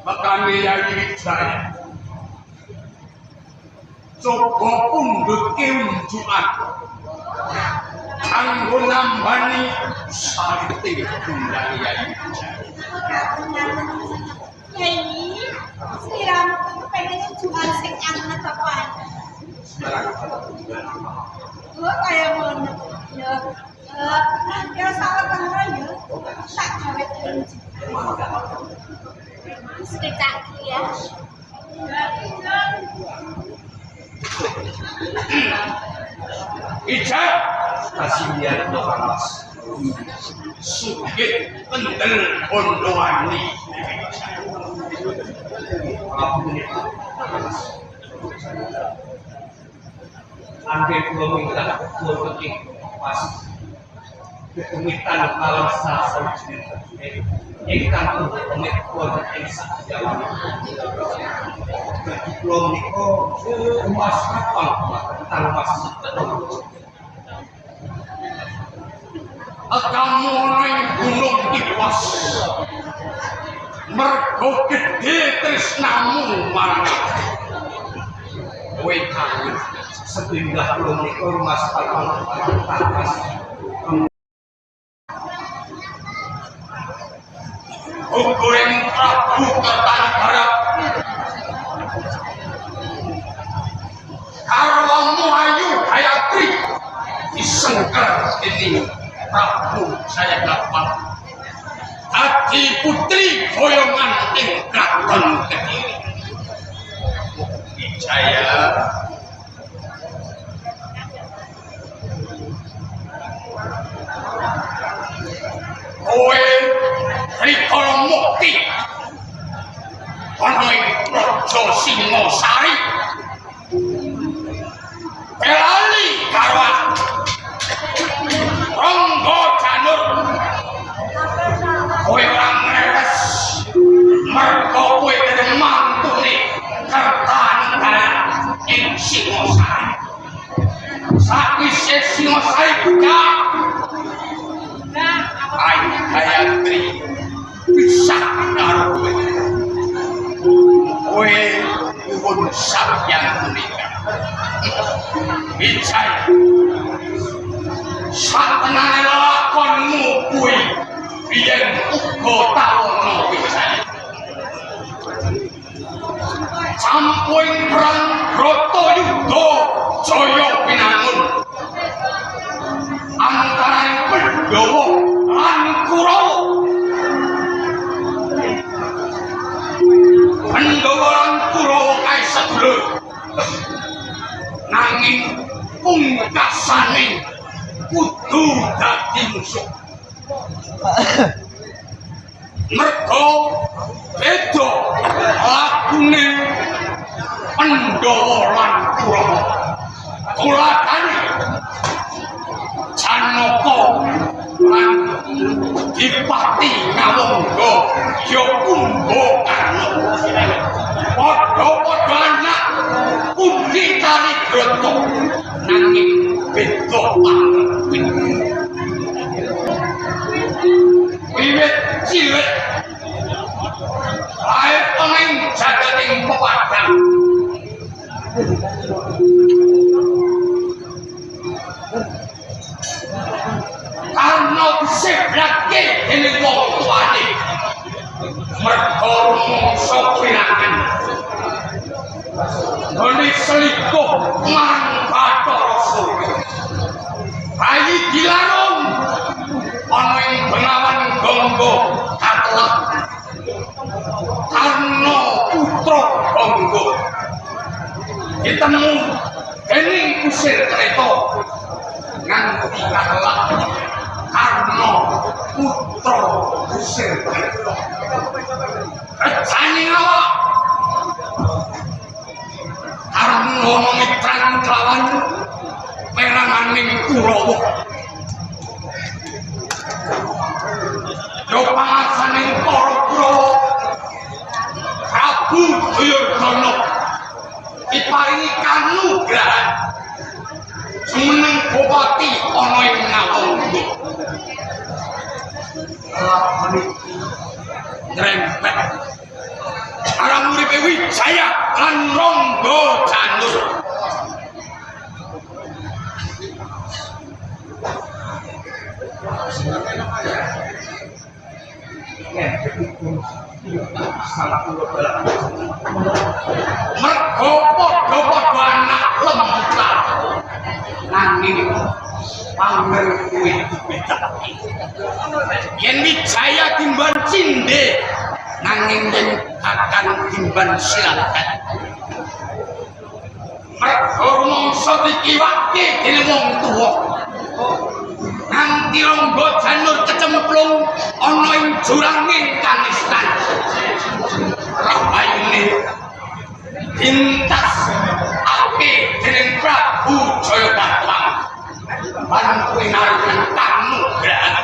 Makanya yang saya coba pundut unjukan kanggo nambani sarite tunggal Yai Yai, siramu pengen unjukan sing anget apa? Kayak ngono. Ya salah tangga ya. Tak gawe sedekah ya. Ija kasih lihat Mas sugih kendel ondowani angge kula minta kula penting pas ketumitan kalah sasa ingkang pamit kula ing sajawan kula menika Mas kapal tentang Mas kamu ning gunung Iwas mergo gedhe tresnamu marang kowe kangen setinggal kula menika Mas kapal Mas Ukuring Prabu Kertanegara Karwamu Ayu Hayatri disengker ini Prabu Jayagapal Adi putri boyongan ing kraton Kediri Wijaya kowe rikala mukti ana ing Praja Singasari pelali karo rong karo kowe. Kowe pun sampeyan menika. Wijaya. Satenane lakonmu kuwi biyen uga tawono Wijaya. Sampun perang Bratayuda jaya pinangun antaraning Pandhawa lan Kurawa. Pandhawa lan Kurawa kae sedulur. Nanging pungkasane kudu dadi musuh. Mergo beda lakune Pandhawa lan Kurawa. Tuladhane Janaka lan Dipati Ngawangga ya Kumbakarna. Padha-padha anak Kundi Kalibrata nanging beda pangrepe. Wiwit cilik ae pemain jagating pepadang. Karena diseblake dening wong tuane. Mergo mangsa pirangan. Dene selingkuh marang Bathara Surya. Bayi dilarung ana ing Bengawan Gangga katelak. Karna putra Gangga ditemu dening kusir kreta nganti katelak karna putra kusir kreta. Rejane awak karna mitran kelawan peranganing Kurawa. Yo pangasaning para Kurawa Prabu Duryodana diparingi kanugrahan jumeneng bupati ana ing Ngawangga. Ngrempet marang uripe Wijaya lan Rangga Janur. Mergo padha-padha anak lembutan nanging pamer kuwi dibedakake. Yen Wijaya timban cindhe nanging yen akan timban silakan. Mergo mangsa dikiwake dening wong tuwa. Nanti Rangga Janur kecemplung ana ing juranging kanistan. Rahayune dintas ake dening Prabu Jayabatwang lan kuwi naringan kanugrahan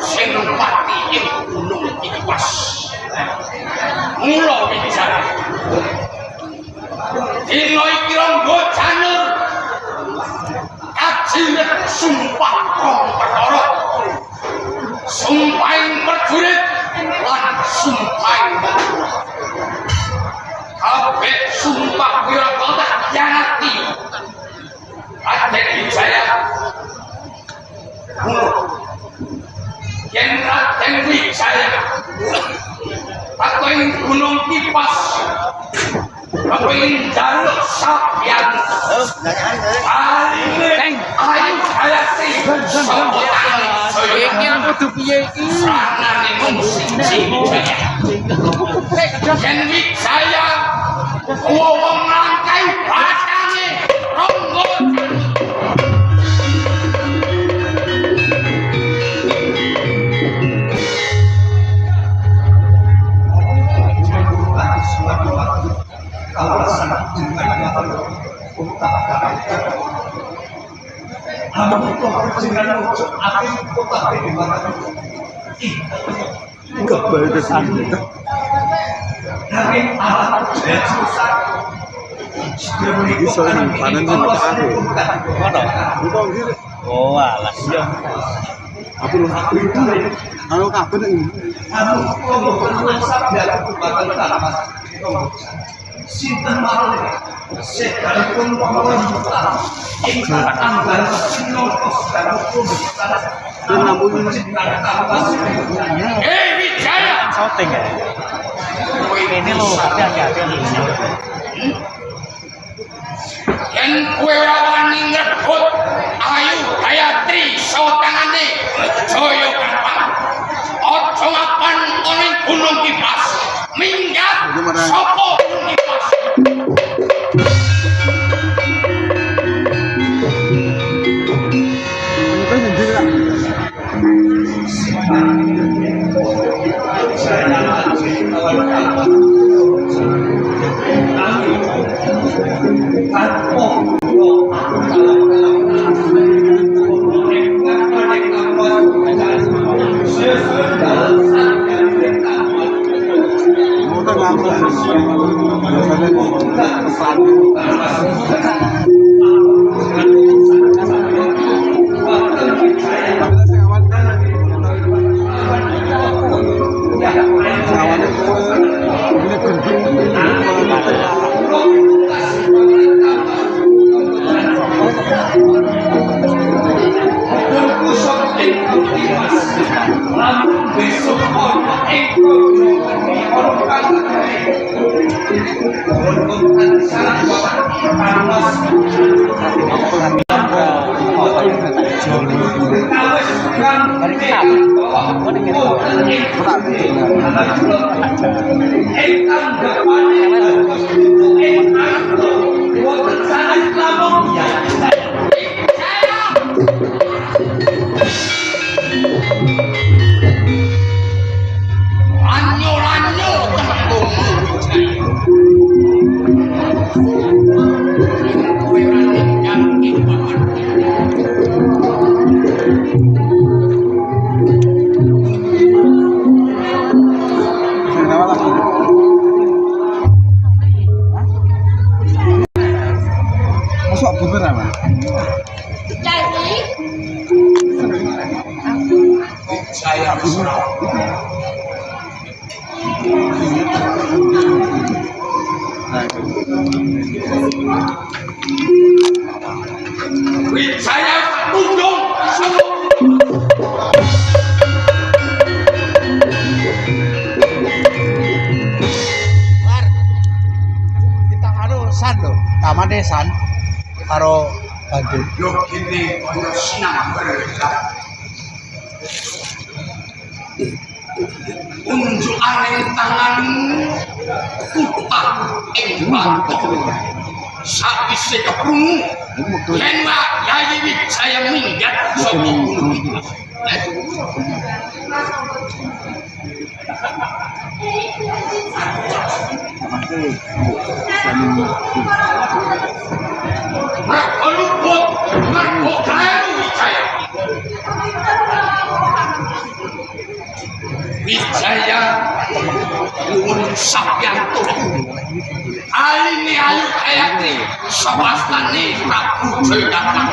senopati ing gunung Iwas. Mula Wijaya dina iki Rangga Janur kajilet sumpah rong perkara. Sumpahing prajurit lan sumpahing mantura. Kabeh sumpah wira-wira dianati. Raden Wijaya mula yen Raden Wijaya pating gunung Iwas kepengin jaluk sampeyan ayo hayati iki kudu piye iki sanane mung siji yen Wijaya wong nangkai batane Rangga oh alas Apa lu? Kalau kabeh nek Anu kono sabda kebatan tanpa sinten mawon sekalipun pamawon kita ingkang anggar sinopos dan hukum Wijaya shooting ya ini lo tapi hati-hati yen kowe ora wani ngrebut Ayu Gayatri sawa tangane Jaya Gampang aja ngapan ana Gunung Kipas minggat sapa Gunung Kipas Wijaya tundung kita karo san lho, tamane san karo Bandung. yo kene ana sinang berita unjukane tangan utang ing batu sakwise keprungu yen Yayi Wijaya minggat saka Gunung Kipas Mergo luput, mergo kleru Wijaya. Wijaya nuwun sapyanto. Aline Ayu Gayatri sawastane Prabu Jaya Gampang.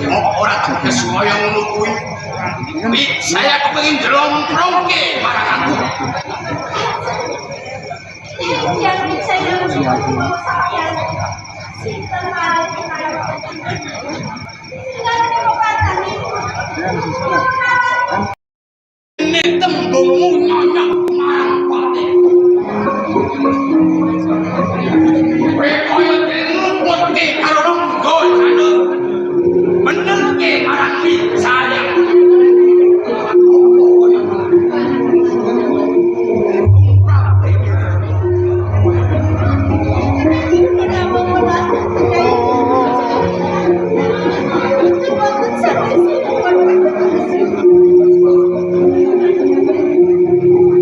Apa ora teges kaya ngono kuwi? Wijaya kepengin njlongkrongke marang aku. Yang bisa yang saya sinten mawon Ini tembungmu nyonya marang pati. Kowe kaya ngruputke karo ronggo jane. Menengke marang Wijaya.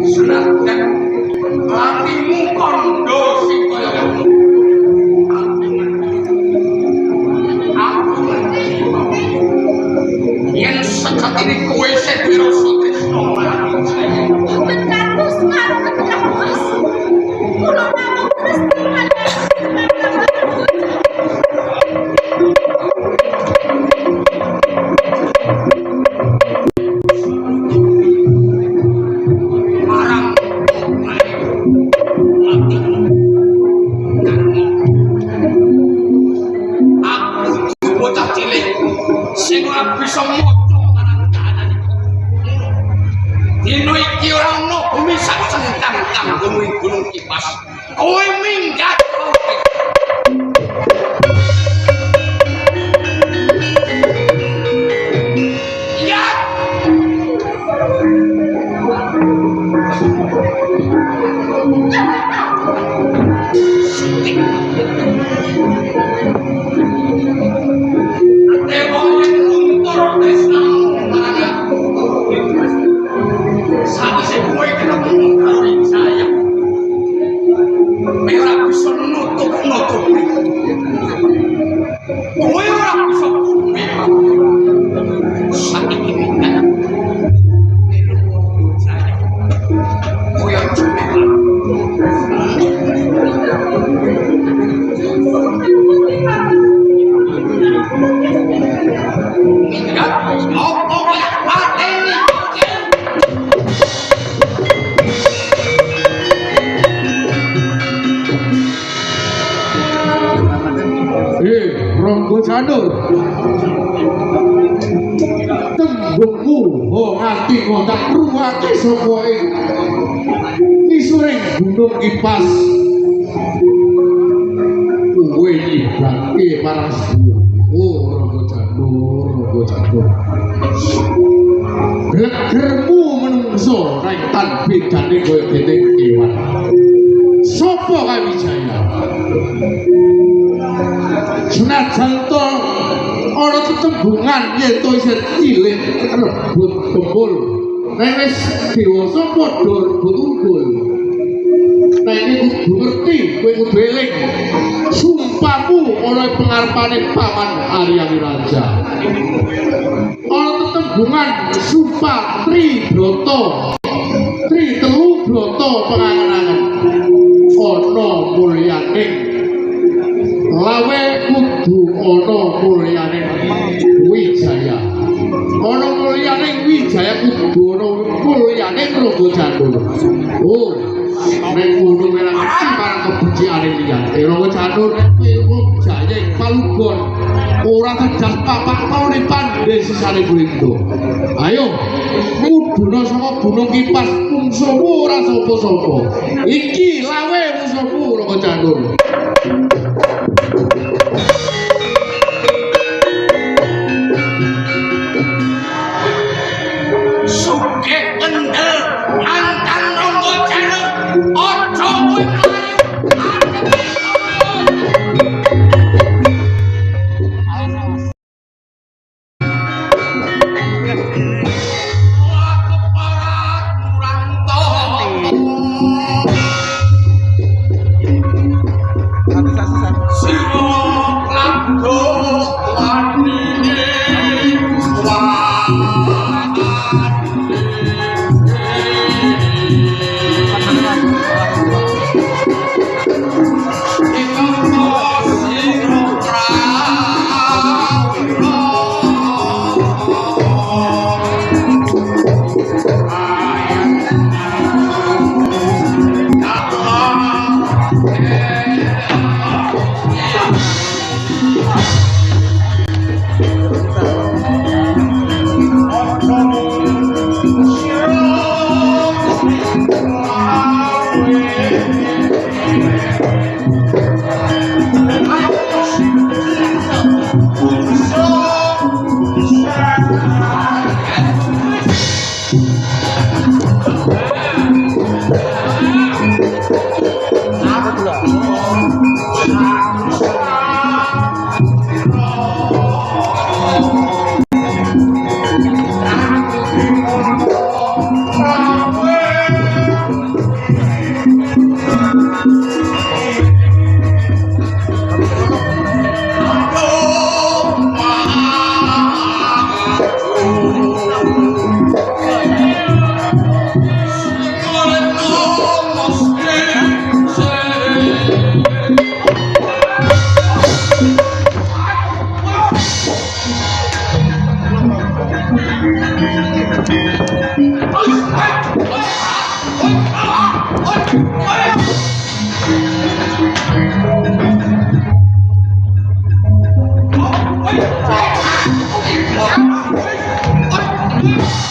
Senajan latimu kondo sing kaya ngono. Aku yen sekatine kowe sing wirasa tresno marang Wijaya. Benatus marang Mas. Kula namung tresno moco marang kahanan iki. Dino iki ora ono bumi sak centang kanggo gunung kipas. Kowe minggat oke. Ya. Dewa yang luntur tresna marang sawise kowe ketemu karo saya. Kowe ora bisa nutup-nutupi. Kowe ora bisa kuwi. Saiki minggat. Saya. Kowe ora bisa. Minggat, opo kaya pateni. Ronggo Janur tembungmu ho ati ngotak ruwake sapa ing nisuring gunung kipas kowe nyibake para Ronggo Janur gregermu menungso raitan bedane koyo dene kewan sapa Kawijaya senajan to ana tetembungan yen to isih cilik rebut tumpul nek wis dewasa padha rebut unggul nek iki kudu ngerti kowe kudu eling sumpahmu ana pengarepane paman Arya Wiraja ana tetembungan sumpah Tri telu Brata pengangen-angen ana mulyaning lawe kudu ana mulyaning Wijaya ana mulyaning Wijaya kudu ana mulyaning Ronggo Janur oh nek ngono ora ngerti marang kebenciane liyane Ronggo Janur nek kowe Wijaya ing Palugon ora tegas papak taune pandhe sisane Blindo ayo mudhuna saka gunung kipas mungsuhmu ora sapa-sapa iki lawe musuhmu Ronggo Janur Suke kendel antang Ronggo Janur ojo kowe Wait! Thank you.